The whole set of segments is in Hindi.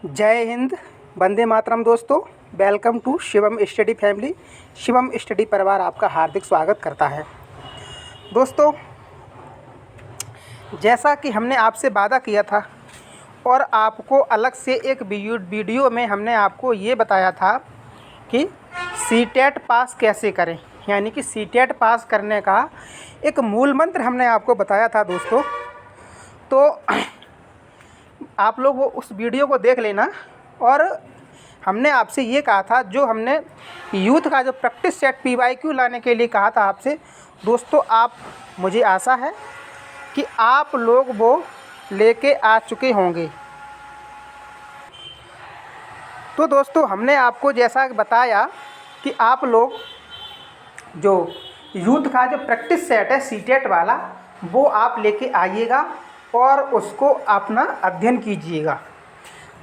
जय हिंद, वंदे मातरम दोस्तों। Welcome to Shivam study family. Shivam study परिवार आपका हार्दिक स्वागत करता है। दोस्तों, जैसा कि हमने आपसे वादा किया था और आपको अलग से एक वीडियो में हमने आपको ये बताया था कि सीटेट पास कैसे करें, यानी कि सीटेट पास करने का एक मूल मंत्र हमने आपको बताया था दोस्तों। तो आप लोग वो उस वीडियो को देख लेना। और हमने आपसे ये कहा था, जो हमने यूथ का जो प्रैक्टिस सेट PYQ लाने के लिए कहा था आपसे दोस्तों, आप मुझे आशा है कि आप लोग वो लेके आ चुके होंगे। तो दोस्तों, हमने आपको जैसा बताया कि आप लोग जो यूथ का जो प्रैक्टिस सेट है सीटेट वाला, वो आप लेके आइएगा और उसको अपना अध्ययन कीजिएगा।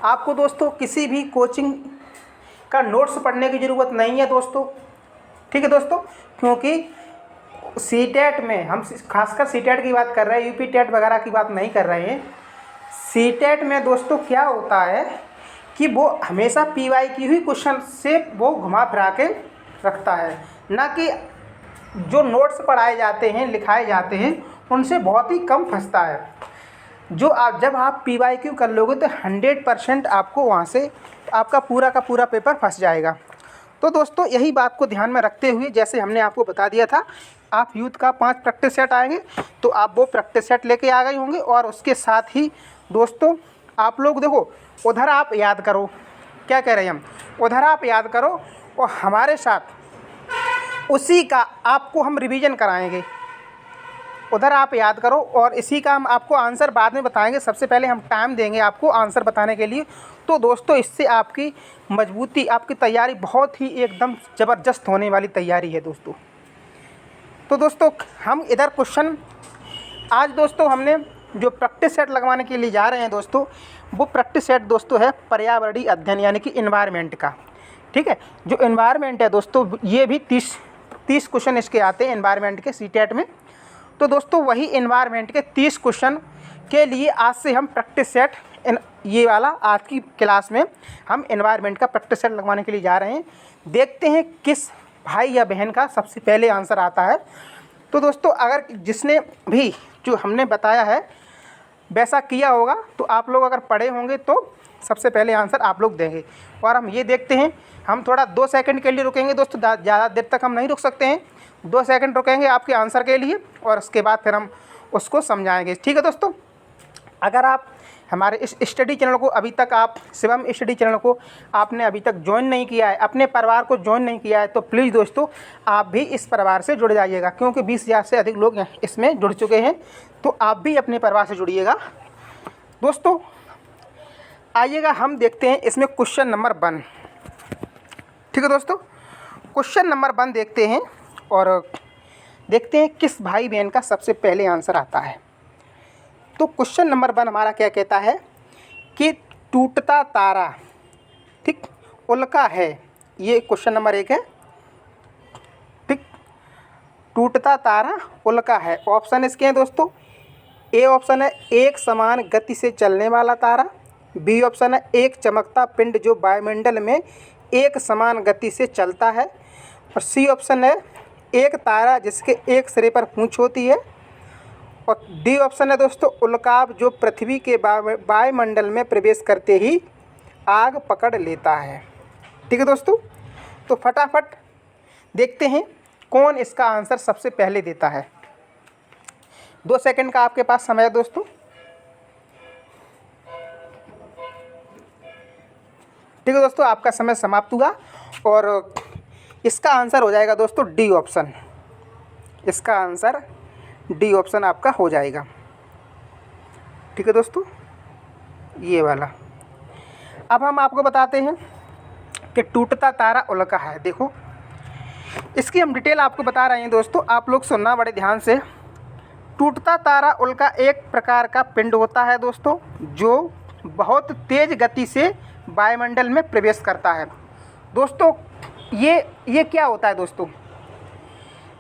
आपको दोस्तों किसी भी कोचिंग का नोट्स पढ़ने की ज़रूरत नहीं है दोस्तों, ठीक है दोस्तों। क्योंकि सीटेट में हम खासकर सीटेट की बात कर रहे हैं, यूपी टेट वगैरह की बात नहीं कर रहे हैं। सीटेट में दोस्तों क्या होता है कि वो हमेशा PYQ ही क्वेश्चन से वो घुमा फिरा के रखता है, ना कि जो नोट्स पढ़ाए जाते हैं, लिखाए जाते हैं, उनसे बहुत ही कम फंसता है। जब आप PYQ कर लोगे तो 100% आपको वहाँ से आपका पूरा का पूरा पेपर फंस जाएगा। तो दोस्तों, यही बात को ध्यान में रखते हुए, जैसे हमने आपको बता दिया था, आप यूथ का 5 प्रैक्टिस सेट आएंगे तो आप वो प्रैक्टिस सेट लेके आ गए होंगे। और उसके साथ ही दोस्तों, आप लोग देखो, उधर आप याद करो, क्या कह रहे हैं हम, उधर आप याद करो और हमारे साथ उसी का आपको हम रिवीजन कराएंगे। उधर आप याद करो और इसी का हम आपको आंसर बाद में बताएंगे। सबसे पहले हम टाइम देंगे आपको आंसर बताने के लिए। तो दोस्तों, इससे आपकी मजबूती, आपकी तैयारी बहुत ही एकदम ज़बरदस्त होने वाली तैयारी है दोस्तों। तो दोस्तों, हम इधर क्वेश्चन आज दोस्तों हमने जो प्रैक्टिस सेट लगवाने के लिए जा रहे हैं दोस्तों, वो प्रैक्टिस सेट दोस्तों है पर्यावरणीय अध्ययन, यानी कि इन्वायरमेंट का। ठीक है, जो इन्वायरमेंट है दोस्तों, ये भी 30 क्वेश्चन इसके आते हैं इन्वायरमेंट के सीटेट में। तो दोस्तों, वही इन्वायरमेंट के 30 क्वेश्चन के लिए आज से हम प्रैक्टिस सेट ये वाला आज की क्लास में हम इन्वायरमेंट का प्रैक्टिस सेट लगवाने के लिए जा रहे हैं। देखते हैं किस भाई या बहन का सबसे पहले आंसर आता है। तो दोस्तों, अगर जिसने भी जो हमने बताया है वैसा किया होगा, तो आप लोग अगर पढ़े होंगे तो सबसे पहले आंसर आप लोग देंगे। और हम ये देखते हैं, हम थोड़ा 2 सेकंड के लिए रुकेंगे दोस्तों, ज़्यादा देर तक हम नहीं रुक सकते हैं। 2 सेकंड रुकेंगे आपके आंसर के लिए और उसके बाद फिर हम उसको समझाएंगे, ठीक है दोस्तों। अगर आप हमारे इस स्टडी चैनल को अभी तक, आप शिवम स्टडी चैनल को आपने अभी तक ज्वाइन नहीं किया है, अपने परिवार को ज्वाइन नहीं किया है, तो प्लीज़ दोस्तों आप भी इस परिवार से जुड़ जाइएगा। क्योंकि 20,000 से अधिक लोग इसमें जुड़ चुके हैं, तो आप भी अपने परिवार से जुड़िएगा दोस्तों। आइएगा, हम देखते हैं इसमें क्वेश्चन नंबर 1, ठीक है दोस्तों। क्वेश्चन नंबर 1 देखते हैं और देखते हैं किस भाई बहन का सबसे पहले आंसर आता है। तो क्वेश्चन नंबर 1 हमारा क्या कहता है कि टूटता तारा, ठीक, उल्का है। ये क्वेश्चन नंबर 1 है, ठीक। टूटता तारा उल्का है। ऑप्शन इसके हैं दोस्तों। ए ऑप्शन है एक समान गति से चलने वाला तारा। बी ऑप्शन है एक चमकता पिंड जो वायुमंडल में एक समान गति से चलता है। और सी ऑप्शन है एक तारा जिसके एक सिरे पर पूंछ होती है। और डी ऑप्शन है दोस्तों उल्काब जो पृथ्वी के वायुमंडल में प्रवेश करते ही आग पकड़ लेता है, ठीक है दोस्तों। तो फटाफट देखते हैं कौन इसका आंसर सबसे पहले देता है। 2 सेकंड का आपके पास समय है दोस्तों। ठीक है दोस्तों, आपका समय समाप्त हुआ और इसका आंसर हो जाएगा दोस्तों डी ऑप्शन। इसका आंसर डी ऑप्शन आपका हो जाएगा, ठीक है दोस्तों, ये वाला। अब हम आपको बताते हैं कि टूटता तारा उल्का है। देखो, इसकी हम डिटेल आपको बता रहे हैं दोस्तों, आप लोग सुनना बड़े ध्यान से। टूटता तारा उल्का एक प्रकार का पिंड होता है दोस्तों, जो बहुत तेज़ गति से वायुमंडल में प्रवेश करता है दोस्तों। ये क्या होता है दोस्तों,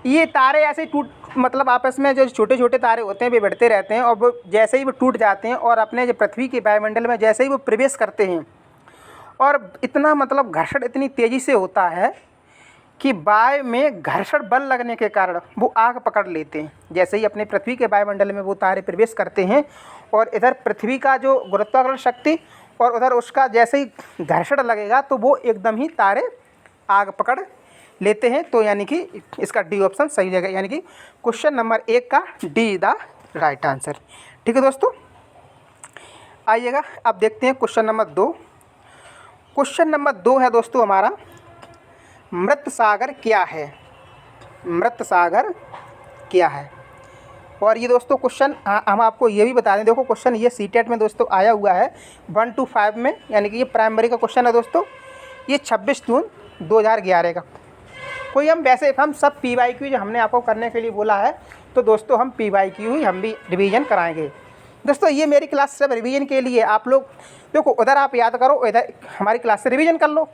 ये तारे ऐसे मतलब आपस में जो छोटे छोटे तारे होते हैं वे बढ़ते रहते हैं और वो जैसे ही वो टूट जाते हैं और अपने जो पृथ्वी के वायुमंडल में जैसे ही वो प्रवेश करते हैं, और इतना मतलब घर्षण इतनी तेज़ी से होता है कि वायु में घर्षण बल लगने के कारण वो आग पकड़ लेते हैं। जैसे ही अपने पृथ्वी के वायुमंडल में वो तारे प्रवेश करते हैं और इधर पृथ्वी का जो गुरुत्वाकर्षण शक्ति और उधर उसका जैसे ही घर्षण लगेगा तो वो एकदम ही तारे आग पकड़ लेते हैं। तो यानी कि इसका डी ऑप्शन सही जगह, यानी कि क्वेश्चन नंबर 1 का D is the right answer. ठीक है दोस्तों, आइएगा अब देखते हैं क्वेश्चन नंबर 2। क्वेश्चन नंबर 2 है दोस्तों हमारा, मृत सागर क्या है? मृत सागर क्या है? और ये दोस्तों क्वेश्चन हम आपको ये भी बता दें, देखो क्वेश्चन ये सीटेट में दोस्तों आया हुआ है 1 to 5 में, यानी कि ये प्राइमरी का क्वेश्चन है दोस्तों। ये 26 जून 2011 का। कोई हम वैसे हम सब PYQ जो हमने आपको करने के लिए बोला है, तो दोस्तों हम PYQ ही हम भी रिवीजन कराएंगे दोस्तों। ये मेरी क्लास सब रिवीजन के लिए, आप लोग देखो उधर आप याद करो, इधर हमारी क्लास से रिवीजन कर लो।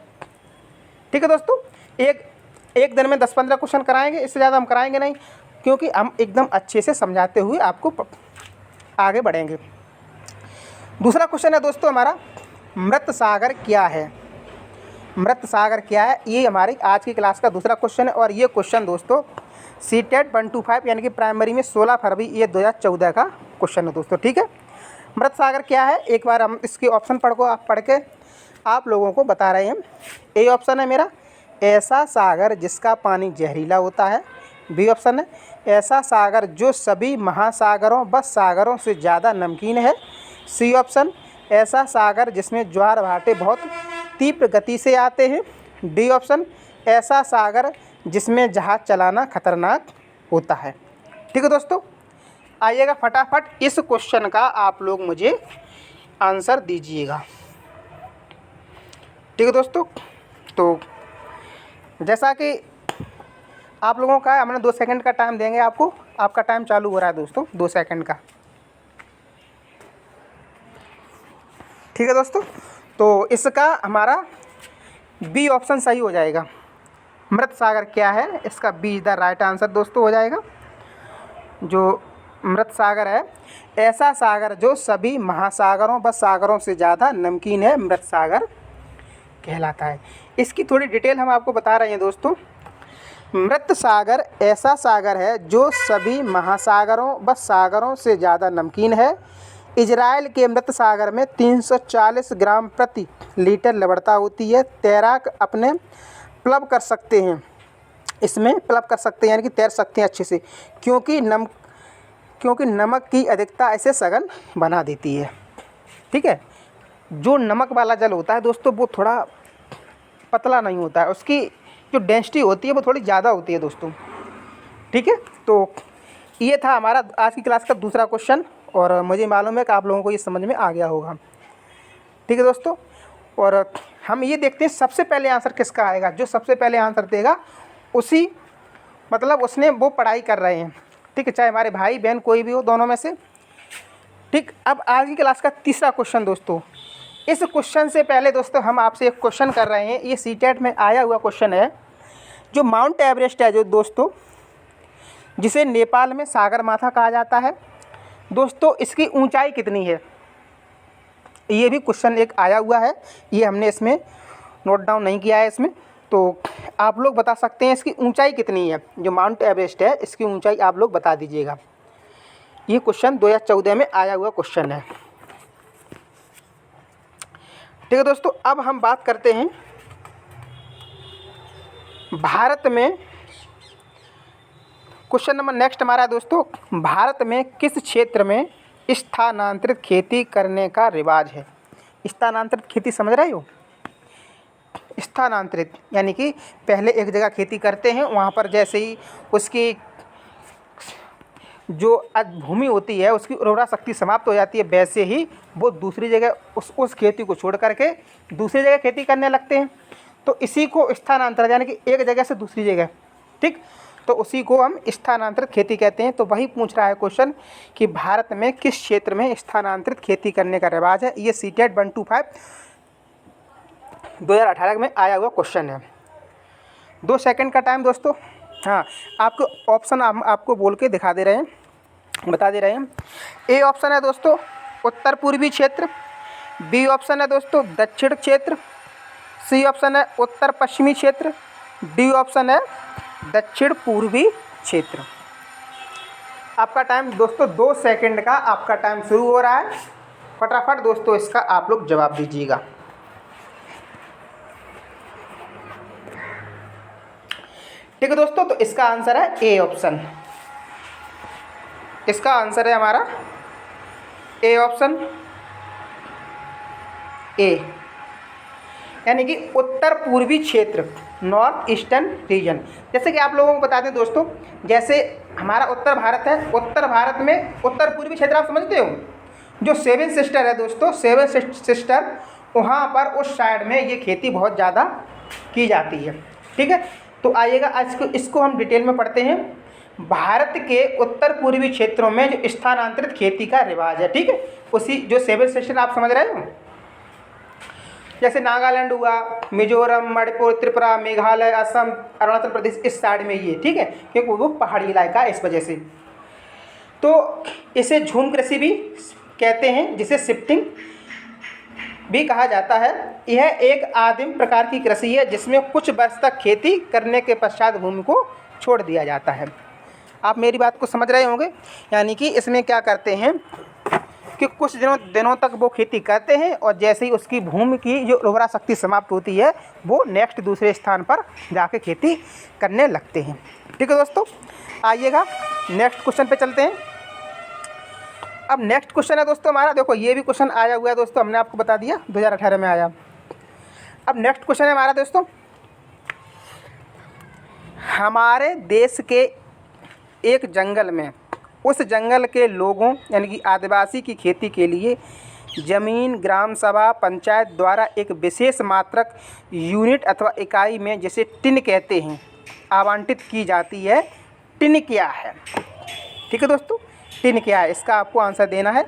ठीक है दोस्तों, एक दिन में 10-15 क्वेश्चन कराएंगे, इससे ज़्यादा हम कराएंगे नहीं, क्योंकि हम एकदम अच्छे से समझाते हुए आपको आगे बढ़ेंगे। दूसरा क्वेश्चन है दोस्तों हमारा, मृत सागर क्या है? मृत सागर क्या है, ये हमारी आज की क्लास का दूसरा क्वेश्चन है। और ये क्वेश्चन दोस्तों सीटेट 1 to 5 यानी कि प्राइमरी में 16 फरवरी ये 2014 का क्वेश्चन है दोस्तों। ठीक है, मृत सागर क्या है, एक बार हम इसके ऑप्शन पढ़ के आप लोगों को बता रहे हैं। ए ऑप्शन है मेरा, ऐसा सागर जिसका पानी जहरीला होता है। बी ऑप्शन है, ऐसा सागर जो सभी महासागरों व सागरों से ज़्यादा नमकीन है। सी ऑप्शन, ऐसा सागर जिसमें ज्वार भाटे बहुत तीव्र गति से आते हैं। डी ऑप्शन, ऐसा सागर जिसमें जहाज़ चलाना खतरनाक होता है। ठीक है दोस्तों, आइएगा फटाफट इस क्वेश्चन का आप लोग मुझे आंसर दीजिएगा। ठीक है दोस्तों, तो जैसा कि आप लोगों का हमने 2 सेकंड का टाइम देंगे आपको, आपका टाइम चालू हो रहा है दोस्तों 2 सेकंड का। ठीक है दोस्तों, तो इसका हमारा बी ऑप्शन सही हो जाएगा। मृत सागर क्या है, इसका B is the right answer दोस्तों हो जाएगा। जो मृत सागर है, ऐसा सागर जो सभी महासागरों व सागरों से ज़्यादा नमकीन है, मृत सागर कहलाता है। इसकी थोड़ी डिटेल हम आपको बता रहे हैं दोस्तों। मृत सागर ऐसा सागर है जो सभी महासागरों व सागरों से ज़्यादा नमकीन है। इजराइल के मृत सागर में 340 ग्राम प्रति लीटर लवणता होती है। तैराक अपने प्लब कर सकते हैं, इसमें प्लब कर सकते हैं यानी कि तैर सकते हैं अच्छे से, क्योंकि नमक की अधिकता ऐसे सघन बना देती है। ठीक है, जो नमक वाला जल होता है दोस्तों वो थोड़ा पतला नहीं होता है, उसकी जो डेंसिटी होती है वो थोड़ी ज़्यादा होती है दोस्तों। ठीक है, तो ये था हमारा आज की क्लास का दूसरा क्वेश्चन, और मुझे मालूम है कि आप लोगों को ये समझ में आ गया होगा। ठीक है दोस्तों, और हम ये देखते हैं सबसे पहले आंसर किसका आएगा। जो सबसे पहले आंसर देगा उसी मतलब उसने वो पढ़ाई कर रहे हैं। ठीक है, चाहे हमारे भाई बहन कोई भी हो, दोनों में से। ठीक, अब आज की क्लास का तीसरा क्वेश्चन दोस्तों। इस क्वेश्चन से पहले दोस्तों हम आपसे एक क्वेश्चन कर रहे हैं, ये सीटेट में आया हुआ क्वेश्चन है। जो माउंट एवरेस्ट है जो दोस्तों, जिसे नेपाल में सागरमाथा कहा जाता है दोस्तों, इसकी ऊंचाई कितनी है? ये भी क्वेश्चन एक आया हुआ है, ये हमने इसमें नोट डाउन नहीं किया है इसमें, तो आप लोग बता सकते हैं इसकी ऊंचाई कितनी है। जो माउंट एवरेस्ट है इसकी ऊंचाई आप लोग बता दीजिएगा। ये क्वेश्चन 2014 में आया हुआ क्वेश्चन है। ठीक है दोस्तों, अब हम बात करते हैं भारत में। क्वेश्चन नंबर नेक्स्ट हमारा दोस्तों, भारत में किस क्षेत्र में स्थानांतरित खेती करने का रिवाज है? स्थानांतरित खेती समझ रहे हो? स्थानांतरित यानी कि पहले एक जगह खेती करते हैं, वहाँ पर जैसे ही उसकी जो भूमि होती है उसकी उर्वरा शक्ति समाप्त हो जाती है, वैसे ही वो दूसरी जगह उस खेती को छोड़ करके दूसरी जगह खेती करने लगते हैं। तो इसी को स्थानांतरित यानी कि एक जगह से दूसरी जगह, ठीक, तो उसी को हम स्थानांतरित खेती कहते हैं। तो वही पूछ रहा है क्वेश्चन कि भारत में किस क्षेत्र में स्थानांतरित खेती करने का रिवाज है। ये सीटेट 1 to 5 2018 में आया हुआ क्वेश्चन है। 2 सेकंड का टाइम दोस्तों। हाँ, आपको ऑप्शन हम आपको बोल के दिखा दे रहे हैं, बता दे रहे हैं। ए ऑप्शन है दोस्तों उत्तर पूर्वी क्षेत्र, बी ऑप्शन है दोस्तों दक्षिण क्षेत्र, सी ऑप्शन है उत्तर पश्चिमी क्षेत्र, डी ऑप्शन है दक्षिण पूर्वी क्षेत्र। आपका टाइम दोस्तों 2 सेकंड का आपका टाइम शुरू हो रहा है। फटाफट दोस्तों इसका आप लोग जवाब दीजिएगा। ठीक है दोस्तों, तो इसका आंसर है ए ऑप्शन। इसका आंसर है हमारा ए ऑप्शन, ए, यानी कि उत्तर पूर्वी क्षेत्र, नॉर्थ ईस्टर्न रीजन। जैसे कि आप लोगों को बता दें दोस्तों, जैसे हमारा उत्तर भारत है, उत्तर भारत में उत्तर पूर्वी क्षेत्र आप समझते हो, जो 7 सिस्टर है दोस्तों, 7 सिस्टर, वहाँ पर उस साइड में ये खेती बहुत ज़्यादा की जाती है। ठीक है, तो आइएगा आज इसको हम डिटेल में पढ़ते हैं। भारत के उत्तर पूर्वी क्षेत्रों में जो स्थानांतरित खेती का रिवाज है, ठीक है, उसी जो 7 सिस्टर आप समझ रहे हो, जैसे नागालैंड हुआ, मिजोरम, मणिपुर, त्रिपुरा, मेघालय, असम, अरुणाचल प्रदेश, इस साइड में ये, ठीक है, क्योंकि वो पहाड़ी इलाका है इस वजह से। तो इसे झूम कृषि भी कहते हैं, जिसे शिफ्टिंग भी कहा जाता है। यह एक आदिम प्रकार की कृषि है जिसमें कुछ वर्ष तक खेती करने के पश्चात भूमि को छोड़ दिया जाता है। आप मेरी बात को समझ रहे होंगे, यानी कि इसमें क्या करते हैं कि कुछ दिनों तक वो खेती करते हैं और जैसे ही उसकी भूमि की जो उर्वरा शक्ति समाप्त होती है, वो नेक्स्ट दूसरे स्थान पर जाके खेती करने लगते हैं। ठीक है दोस्तों, आइएगा नेक्स्ट क्वेश्चन पे चलते हैं। अब नेक्स्ट क्वेश्चन है दोस्तों हमारा, देखो ये भी क्वेश्चन आया हुआ है दोस्तों, हमने आपको बता दिया 2018 में आया। अब नेक्स्ट क्वेश्चन है हमारा दोस्तों, हमारे देश के एक जंगल में उस जंगल के लोगों यानी कि आदिवासी की खेती के लिए जमीन ग्राम सभा पंचायत द्वारा एक विशेष मात्रक यूनिट अथवा इकाई में, जिसे टिन कहते हैं, आवंटित की जाती है। टिन क्या है? ठीक है दोस्तों, टिन क्या है, इसका आपको आंसर देना है।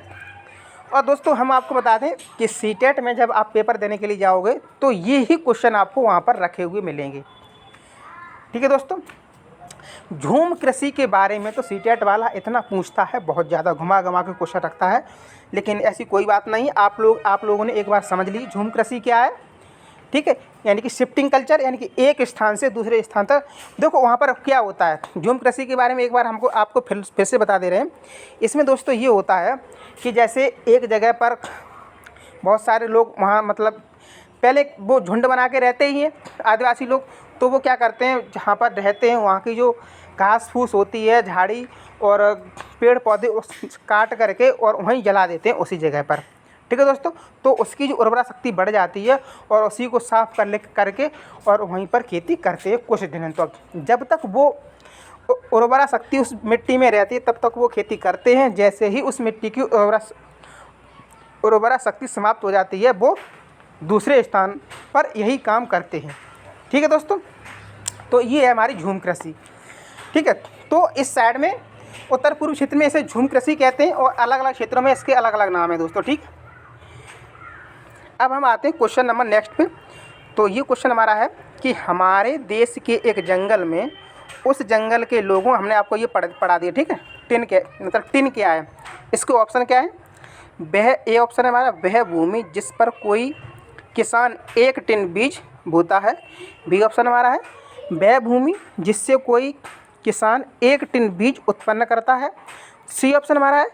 और दोस्तों हम आपको बता दें कि सीटेट में जब आप पेपर देने के लिए जाओगे तो ये ही क्वेश्चन आपको वहाँ पर रखे हुए मिलेंगे। ठीक है दोस्तों, झूम कृषि के बारे में तो सीटेट वाला इतना पूछता है, बहुत ज़्यादा घुमा घुमा के क्वेश्चन रखता है, लेकिन ऐसी कोई बात नहीं। आप लोगों ने एक बार समझ ली झूम कृषि क्या है। ठीक है, यानी कि शिफ्टिंग कल्चर, यानी कि एक स्थान से दूसरे स्थान तक। देखो वहाँ पर क्या होता है, झूम कृषि के बारे में एक बार आपको फिर से बता दे रहे हैं। इसमें दोस्तों ये होता है कि जैसे एक जगह पर बहुत सारे लोग वहाँ मतलब पहले वो झुंड बना के रहते ही हैं आदिवासी लोग, तो वो क्या करते हैं, जहाँ पर रहते हैं वहाँ की जो घास फूस होती है, झाड़ी और पेड़ पौधे काट करके और वहीं जला देते हैं उसी जगह पर। ठीक है दोस्तों, तो उसकी जो उर्वरा शक्ति बढ़ जाती है और उसी को साफ करके और वहीं पर खेती करते हैं कुछ दिनों तक। जब तक वो उर्वरा शक्ति उस मिट्टी में रहती है तब तक वो खेती करते हैं। जैसे ही उस मिट्टी की उर्वरा शक्ति समाप्त हो जाती है, वो दूसरे स्थान पर यही काम करते हैं। ठीक है दोस्तों, तो ये है हमारी झूम कृषि। ठीक है, तो इस साइड में उत्तर पूर्व क्षेत्र में इसे झूम कृषि कहते हैं और अलग अलग क्षेत्रों में इसके अलग अलग नाम है दोस्तों। ठीक, अब हम आते हैं क्वेश्चन नंबर नेक्स्ट पे। तो ये क्वेश्चन हमारा है कि हमारे देश के एक जंगल में उस जंगल के लोगों, हमने आपको ये पढ़ा दिया। ठीक है, टिन के मतलब टिन क्या है, इसके ऑप्शन क्या है। वह ए ऑप्शन है हमारा, वह भूमि जिस पर कोई किसान एक टिन बीज बोता है। बी ऑप्शन हमारा है, वह भूमि जिससे कोई किसान एक टिन बीज उत्पन्न करता है। सी ऑप्शन हमारा है,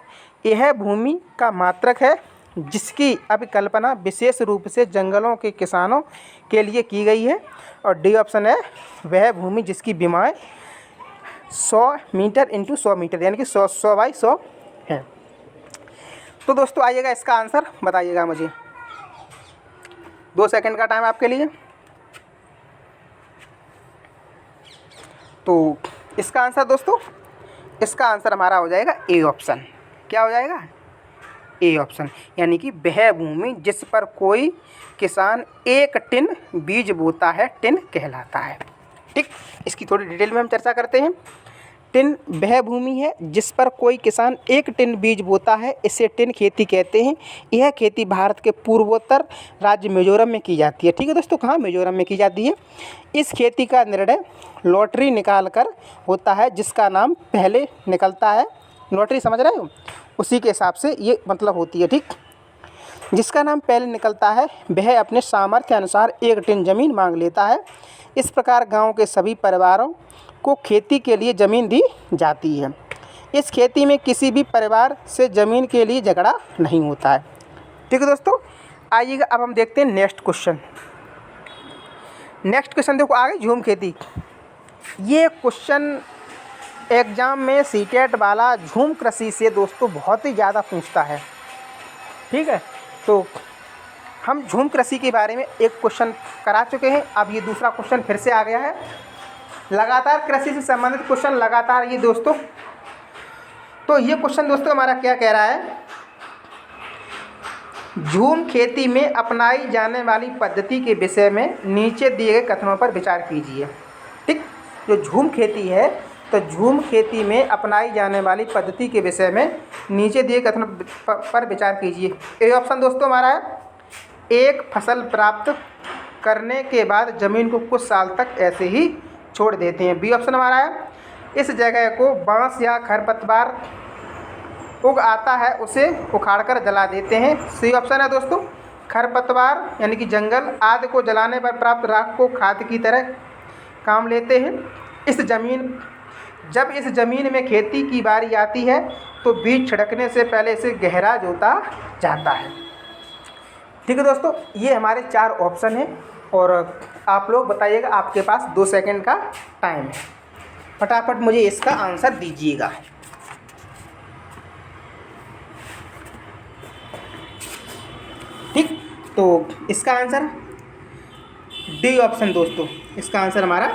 यह भूमि का मात्रक है जिसकी अभिकल्पना विशेष रूप से जंगलों के किसानों के लिए की गई है। और डी ऑप्शन है, वह भूमि जिसकी बीमाएँ 100 मीटर इंटू 100 मीटर यानी कि 100 बाई 100 है। तो दोस्तों आइएगा, इसका आंसर बताइएगा मुझे। 2 सेकंड का टाइम आपके लिए। तो इसका आंसर दोस्तों, इसका आंसर हमारा हो जाएगा ए ऑप्शन। क्या हो जाएगा? ए ऑप्शन, यानी कि वह भूमि जिस पर कोई किसान एक टिन बीज बोता है, टिन कहलाता है। ठीक, इसकी थोड़ी डिटेल में हम चर्चा करते हैं। टिन वह भूमि है जिस पर कोई किसान एक टिन बीज बोता है, इसे टिन खेती कहते हैं। यह खेती भारत के पूर्वोत्तर राज्य मिजोरम में की जाती है। ठीक है दोस्तों, कहाँ? मिजोरम में की जाती है। इस खेती का निर्णय लॉटरी निकाल कर होता है, जिसका नाम पहले निकलता है। लॉटरी समझ रहे हो, उसी के हिसाब से ये मतलब होती है। ठीक, जिसका नाम पहले निकलता है वह अपने सामर्थ्य अनुसार 1 टिन ज़मीन मांग लेता है। इस प्रकार गांव के सभी परिवारों को खेती के लिए ज़मीन दी जाती है। इस खेती में किसी भी परिवार से ज़मीन के लिए झगड़ा नहीं होता है। ठीक है दोस्तों, आइएगा अब हम देखते हैं नेक्स्ट क्वेश्चन। नेक्स्ट क्वेश्चन देखो, आगे झूम खेती। ये क्वेश्चन एग्ज़ाम में सीटेट वाला झूम कृषि से दोस्तों बहुत ही ज़्यादा पूछता है। ठीक है, तो हम झूम कृषि के बारे में एक क्वेश्चन करा चुके हैं, अब ये दूसरा क्वेश्चन फिर से आ गया है। लगातार कृषि से संबंधित क्वेश्चन लगातार ये दोस्तों। तो ये क्वेश्चन दोस्तों हमारा क्या कह रहा है, झूम खेती में अपनाई जाने वाली पद्धति के विषय में नीचे दिए गए कथनों पर विचार कीजिए। ठीक, जो झूम खेती है तो झूम खेती में अपनाई जाने वाली पद्धति के विषय में नीचे दिए कथनों पर विचार कीजिए। ए ऑप्शन दोस्तों हमारा है, एक फसल प्राप्त करने के बाद ज़मीन को कुछ साल तक ऐसे ही छोड़ देते हैं। बी ऑप्शन हमारा है, इस जगह को बांस या खरपतवार उग आता है उसे उखाड़कर जला देते हैं। सी ऑप्शन है दोस्तों, खरपतवार यानी कि जंगल आदि को जलाने पर प्राप्त राख को खाद की तरह काम लेते हैं। जब इस ज़मीन में खेती की बारी आती है तो बीज छिड़कने से पहले इसे गहरा जोता जाता है। ठीक है दोस्तों, ये हमारे 4 ऑप्शन हैं और आप लोग बताइएगा, आपके पास 2 सेकंड का टाइम है, फटाफट मुझे इसका आंसर दीजिएगा। ठीक, तो इसका आंसर डी ऑप्शन दोस्तों, इसका आंसर हमारा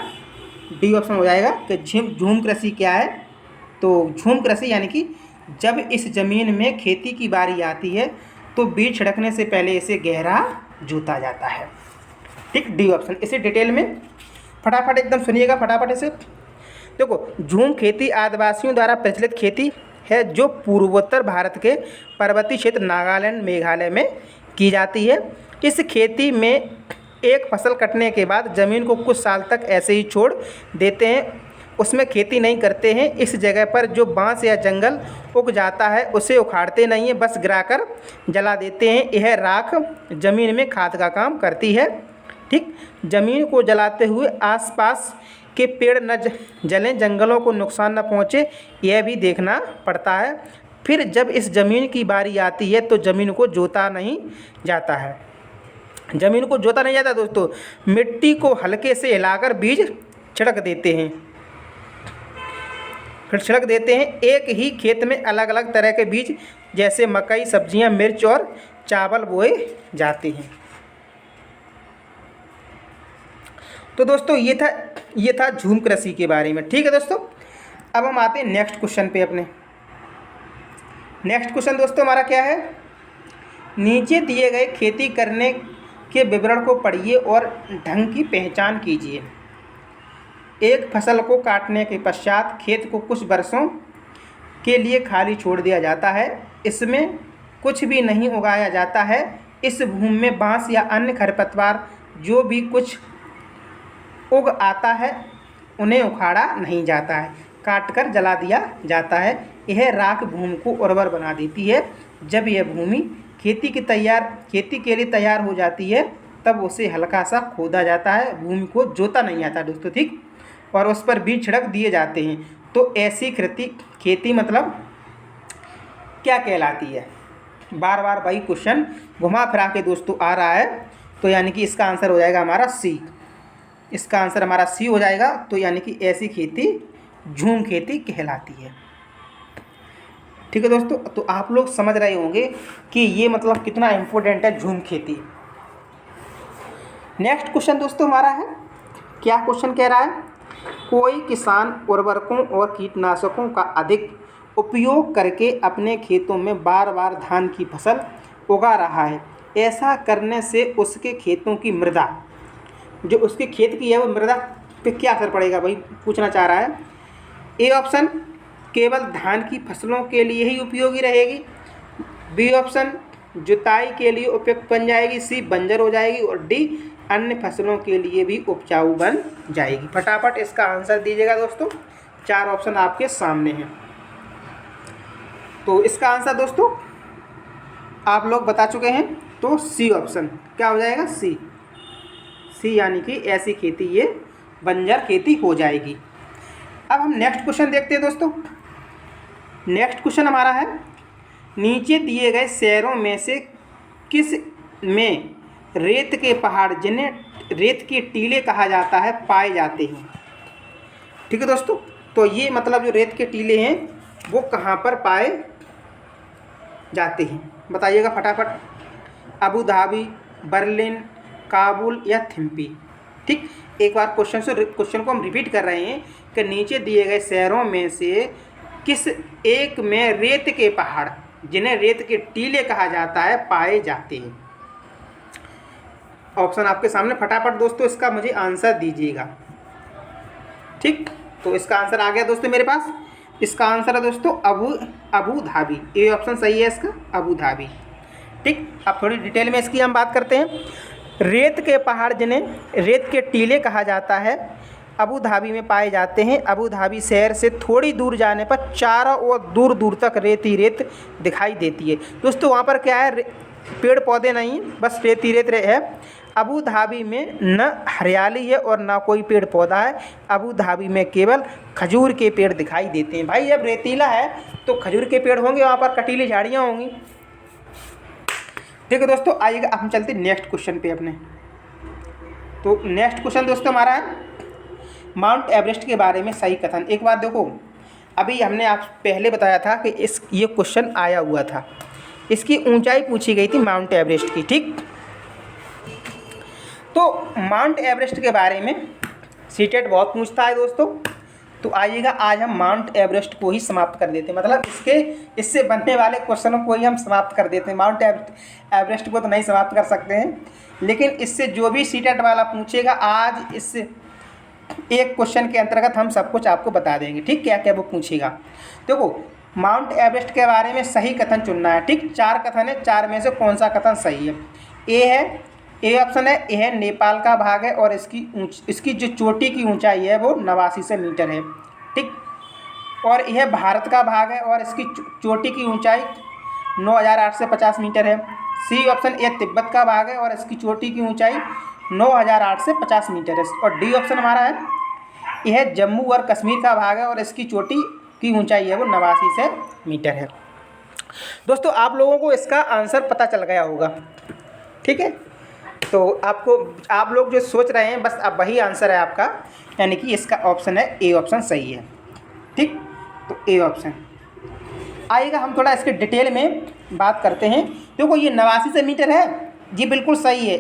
डी ऑप्शन हो जाएगा कि झूम कृषि क्या है। तो झूम कृषि यानी कि जब इस ज़मीन में खेती की बारी आती है तो बीज छिड़कने से पहले इसे गहरा जोता जाता है। ठीक, डी ऑप्शन। इसे डिटेल में फटाफट एकदम सुनिएगा, फटाफट इसे देखो। झूम खेती आदिवासियों द्वारा प्रचलित खेती है जो पूर्वोत्तर भारत के पर्वतीय क्षेत्र नागालैंड मेघालय में की जाती है। इस खेती में एक फसल कटने के बाद ज़मीन को कुछ साल तक ऐसे ही छोड़ देते हैं, उसमें खेती नहीं करते हैं। इस जगह पर जो बांस या जंगल उग जाता है उसे उखाड़ते नहीं हैं, बस गिराकर जला देते हैं। यह राख ज़मीन में खाद का काम करती है। ठीक, ज़मीन को जलाते हुए आसपास के पेड़ न जलें, जंगलों को नुकसान न पहुँचे, यह भी देखना पड़ता है। फिर जब इस ज़मीन की बारी आती है तो ज़मीन को जोता नहीं जाता है। ज़मीन को जोता नहीं जाता दोस्तों, मिट्टी को हल्के से हिलाकर बीज छिड़क देते हैं। फिर छिड़क देते हैं। एक ही खेत में अलग अलग तरह के बीज जैसे मकई, सब्जियां, मिर्च और चावल बोए जाते हैं। तो दोस्तों ये था झूम कृषि के बारे में। ठीक है दोस्तों, अब हम आते हैं नेक्स्ट क्वेश्चन पे अपने। नेक्स्ट क्वेश्चन दोस्तों हमारा क्या है, नीचे दिए गए खेती करने के विवरण को पढ़िए और ढंग की पहचान कीजिए। एक फसल को काटने के पश्चात खेत को कुछ वर्षों के लिए खाली छोड़ दिया जाता है। इसमें कुछ भी नहीं उगाया जाता है। इस भूमि में बांस या अन्य खरपतवार जो भी कुछ उग आता है उन्हें उखाड़ा नहीं जाता है, काटकर जला दिया जाता है। यह राख भूमि को उर्वर बना देती है। जब यह भूमि खेती के लिए तैयार हो जाती है तब उसे हल्का सा खोदा जाता है। भूमि को जोता नहीं जाता दोस्तों, ठीक, और उस पर बीज छिड़क दिए जाते हैं। तो ऐसी खेती मतलब क्या कहलाती है? बार बार भाई क्वेश्चन घुमा फिरा के दोस्तों आ रहा है, तो यानी कि इसका आंसर हो जाएगा हमारा सी। इसका आंसर हमारा सी हो जाएगा। तो यानी कि ऐसी खेती झूम खेती कहलाती है। ठीक है दोस्तों, तो आप लोग समझ रहे होंगे कि ये मतलब कितना इम्पोर्टेंट है झूम खेती। नेक्स्ट क्वेश्चन दोस्तों हमारा है, क्या क्वेश्चन कह रहा है, कोई किसान उर्वरकों और कीटनाशकों का अधिक उपयोग करके अपने खेतों में बार बार धान की फसल उगा रहा है। ऐसा करने से उसके खेतों की मृदा, जो उसके खेत की है वो मृदा पे क्या असर पड़ेगा भाई, पूछना चाह रहा है। ए ऑप्शन केवल धान की फसलों के लिए ही उपयोगी रहेगी। बी ऑप्शन जुताई के लिए उपयुक्त बन जाएगी। सी बंजर हो जाएगी। और डी अन्य फसलों के लिए भी उपजाऊ बन जाएगी। फटाफट इसका आंसर दीजिएगा दोस्तों, 4 ऑप्शन आपके सामने हैं। तो इसका आंसर दोस्तों आप लोग बता चुके हैं, तो सी ऑप्शन क्या हो जाएगा, सी यानी कि ऐसी खेती ये बंजर खेती हो जाएगी। अब हम नेक्स्ट क्वेश्चन देखते हैं दोस्तों। नेक्स्ट क्वेश्चन हमारा है, नीचे दिए गए शहरों में से किस में रेत के पहाड़ जिन्हें रेत के टीले कहा जाता है पाए जाते हैं। ठीक है दोस्तों, तो ये मतलब जो रेत के टीले हैं वो कहाँ पर पाए जाते हैं, बताइएगा फटाफट। अबू धाबी, बर्लिन, काबुल या थिम्पी। ठीक, एक बार क्वेश्चन को हम रिपीट कर रहे हैं कि नीचे दिए गए शहरों में से किस एक में रेत के पहाड़ जिन्हें रेत के टीले कहा जाता है पाए जाते हैं। ऑप्शन आपके सामने, फटाफट दोस्तों इसका मुझे आंसर दीजिएगा। ठीक, तो इसका आंसर आ गया दोस्तों मेरे पास। इसका आंसर है दोस्तों अबू धाबी। ए ऑप्शन सही है इसका, अबू धाबी। ठीक, अब थोड़ी डिटेल में इसकी हम बात करते हैं। रेत के पहाड़ जिन्हें रेत के टीले कहा जाता है अबू धाबी में पाए जाते हैं। अबू धाबी शहर से थोड़ी दूर जाने पर चारों ओर दूर दूर तक रेत ही रेत दिखाई देती है। दोस्तों वहाँ पर क्या है, पेड़ पौधे नहीं, बस रेत ही रेत है। अबू धाबी में न हरियाली है और ना कोई पेड़ पौधा है। अबू धाबी में केवल खजूर के पेड़ दिखाई देते हैं। भाई जब रेतीला है तो खजूर के पेड़ होंगे, वहाँ पर कटीली झाड़ियाँ होंगी। ठीक है दोस्तों, आइएगा अब हम चलते हैं नेक्स्ट क्वेश्चन पे अपने। तो नेक्स्ट क्वेश्चन दोस्तों हमारा है माउंट एवरेस्ट के बारे में सही कथन। एक बार देखो, अभी हमने आप पहले बताया था कि ये क्वेश्चन आया हुआ था, इसकी ऊंचाई पूछी गई थी माउंट एवरेस्ट की। ठीक, तो माउंट एवरेस्ट के बारे में सीटेट बहुत पूछता है दोस्तों। तो आइएगा आज हम माउंट एवरेस्ट को ही समाप्त कर देते हैं, मतलब इससे बनने वाले क्वेश्चनों को ही हम समाप्त कर देते हैं। माउंट एवरेस्ट को तो नहीं समाप्त कर सकते हैं, लेकिन इससे जो भी सीटेट वाला पूछेगा आज इस एक क्वेश्चन के अंतर्गत हम सब कुछ आपको बता देंगे। ठीक, क्या क्या वो पूछेगा। देखो, माउंट एवरेस्ट के बारे में सही कथन चुनना है। ठीक, 4 कथन है, 4 में से कौन सा कथन सही है। ए ऑप्शन है, यह नेपाल का भाग है और इसकी जो चोटी की ऊंचाई है वो 89 मीटर है। ठीक, और यह भारत का भाग है और इसकी चोटी की ऊंचाई 9850 मीटर है। सी ऑप्शन, यह तिब्बत का भाग है और इसकी चोटी की ऊंचाई 9850 मीटर है। और डी ऑप्शन हमारा है, यह जम्मू और कश्मीर का भाग है और इसकी चोटी की ऊंचाई है वो 89 मीटर है। दोस्तों आप लोगों को इसका आंसर पता चल गया होगा। ठीक है, तो आप लोग जो सोच रहे हैं बस अब वही आंसर है आपका, यानी कि इसका ऑप्शन है ए ऑप्शन सही है। ठीक, तो ए ऑप्शन। आइएगा हम थोड़ा इसके डिटेल में बात करते हैं। देखो ये 89 मीटर है, जी बिल्कुल सही है,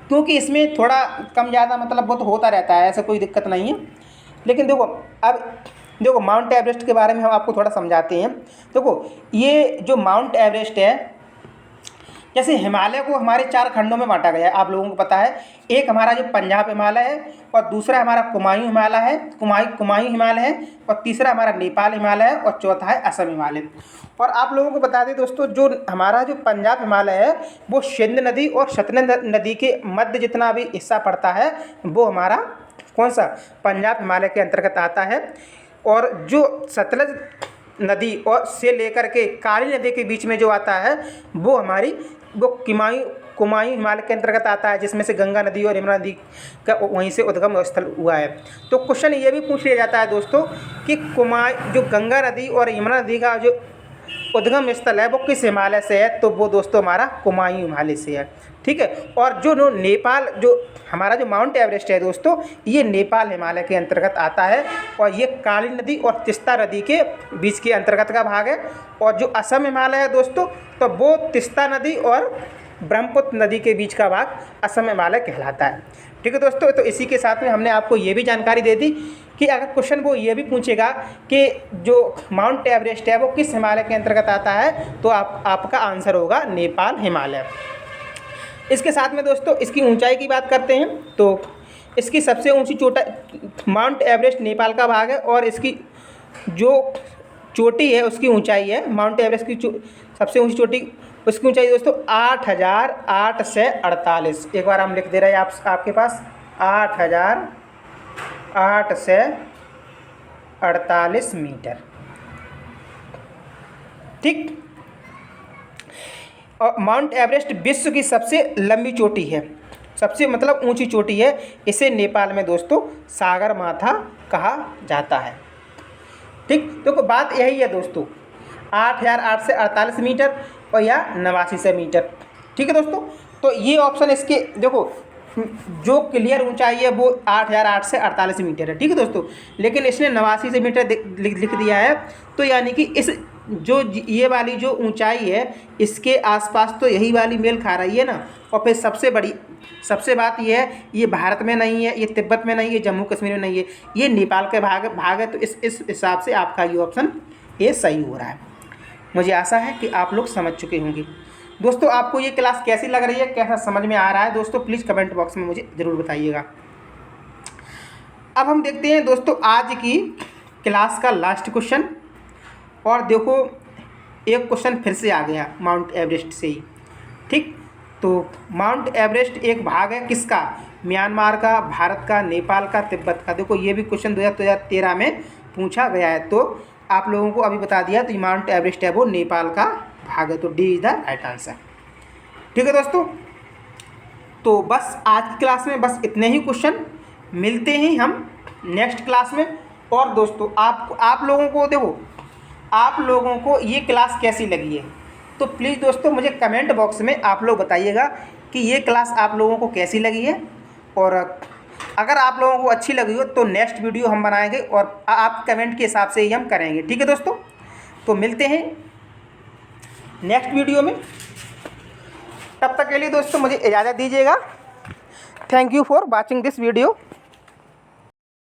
क्योंकि इसमें थोड़ा कम ज़्यादा मतलब वो तो होता रहता है, ऐसा कोई दिक्कत नहीं है। लेकिन देखो माउंट एवरेस्ट के बारे में हम आपको थोड़ा समझाते हैं। देखो ये जो माउंट एवरेस्ट है, जैसे हिमालय को हमारे 4 खंडों में बांटा गया है, आप लोगों को पता है। एक हमारा जो पंजाब हिमालय है, और दूसरा हमारा कुमायूं हिमालय है, कुमायूं हिमालय है, और तीसरा हमारा नेपाल हिमालय है, और चौथा है असम हिमालय। और आप लोगों को बता दें दोस्तों, जो हमारा जो पंजाब हिमालय है वो सिंध नदी और सतलज नदी के मध्य जितना भी हिस्सा पड़ता है वो हमारा कौन सा पंजाब हिमालय के अंतर्गत आता है। और जो सतलज नदी और से लेकर के काली नदी के बीच में जो आता है वो कुमायूं हिमालय के अंतर्गत आता है, जिसमें से गंगा नदी और यमुना नदी का वहीं से उद्गम स्थल हुआ है। तो क्वेश्चन ये भी पूछ लिया जाता है दोस्तों कि जो गंगा नदी और यमुना नदी का जो उद्गम स्थल है वो किस हिमालय से है, तो वो दोस्तों हमारा कुमायूं हिमालय से है। ठीक है, और जो नेपाल जो हमारा जो माउंट एवरेस्ट है दोस्तों, ये नेपाल हिमालय के अंतर्गत आता है, और ये काली नदी और तिस्ता नदी के बीच के अंतर्गत का भाग है। और जो असम हिमालय है दोस्तों, तो वो तिस्ता नदी और ब्रह्मपुत्र नदी के बीच का भाग असम हिमालय कहलाता है। ठीक है दोस्तों, तो इसी के साथ में हमने आपको ये भी जानकारी दे दी कि अगर क्वेश्चन वो ये भी पूछेगा कि जो माउंट एवरेस्ट है वो किस हिमालय के अंतर्गत आता है, तो आपका आंसर होगा नेपाल हिमालय। इसके साथ में दोस्तों इसकी ऊंचाई की बात करते हैं। तो इसकी सबसे ऊंची माउंट एवरेस्ट नेपाल का भाग है, और इसकी जो चोटी है उसकी ऊंचाई है, माउंट एवरेस्ट की सबसे ऊंची चोटी उसकी ऊंचाई दोस्तों 8848। एक बार हम लिख दे रहे हैं आपके पास 8848 मीटर। ठीक, और माउंट एवरेस्ट विश्व की सबसे लंबी चोटी है, सबसे मतलब ऊंची चोटी है। इसे नेपाल में दोस्तों सागर माथा कहा जाता है। ठीक, तो बात यही है दोस्तों, 8,848 मीटर और या 8900 मीटर। ठीक है दोस्तों, तो ये ऑप्शन इसके देखो जो क्लियर ऊंचाई है वो 8,848 मीटर है। ठीक है दोस्तों, लेकिन इसने 89 मीटर लिख दिया है, तो यानी कि इस जो ये वाली जो ऊंचाई है इसके आसपास तो यही वाली मेल खा रही है ना। और फिर सबसे बात ये है, ये भारत में नहीं है, ये तिब्बत में नहीं है, जम्मू कश्मीर में नहीं है, ये नेपाल के भाग है। तो इस हिसाब से आपका ये ऑप्शन ये सही हो रहा है। मुझे आशा है कि आप लोग समझ चुके होंगे। दोस्तों आपको ये क्लास कैसी लग रही है, कैसा समझ में आ रहा है दोस्तों, प्लीज़ कमेंट बॉक्स में मुझे ज़रूर बताइएगा। अब हम देखते हैं दोस्तों आज की क्लास का लास्ट क्वेश्चन। और देखो एक क्वेश्चन फिर से आ गया माउंट एवरेस्ट से ही। ठीक, तो माउंट एवरेस्ट एक भाग है किसका, म्यांमार का, भारत का, नेपाल का, तिब्बत का। देखो ये भी क्वेश्चन 2013 में पूछा गया है, तो आप लोगों को अभी बता दिया। तो माउंट एवरेस्ट है वो नेपाल का भाग है, तो D is the right answer. ठीक है दोस्तों, तो बस आज की क्लास में बस इतने ही क्वेश्चन, मिलते हैं हम नेक्स्ट क्लास में। और दोस्तों आप लोगों को देखो, आप लोगों को ये क्लास कैसी लगी है, तो प्लीज़ दोस्तों मुझे कमेंट बॉक्स में आप लोग बताइएगा कि ये क्लास आप लोगों को कैसी लगी है। और अगर आप लोगों को अच्छी लगी हो तो नेक्स्ट वीडियो हम बनाएंगे और आप कमेंट के हिसाब से ही हम करेंगे। ठीक है दोस्तों, तो मिलते हैं नेक्स्ट वीडियो में। तब तक के लिए दोस्तों मुझे इजाज़त दीजिएगा। Thank you for watching this video.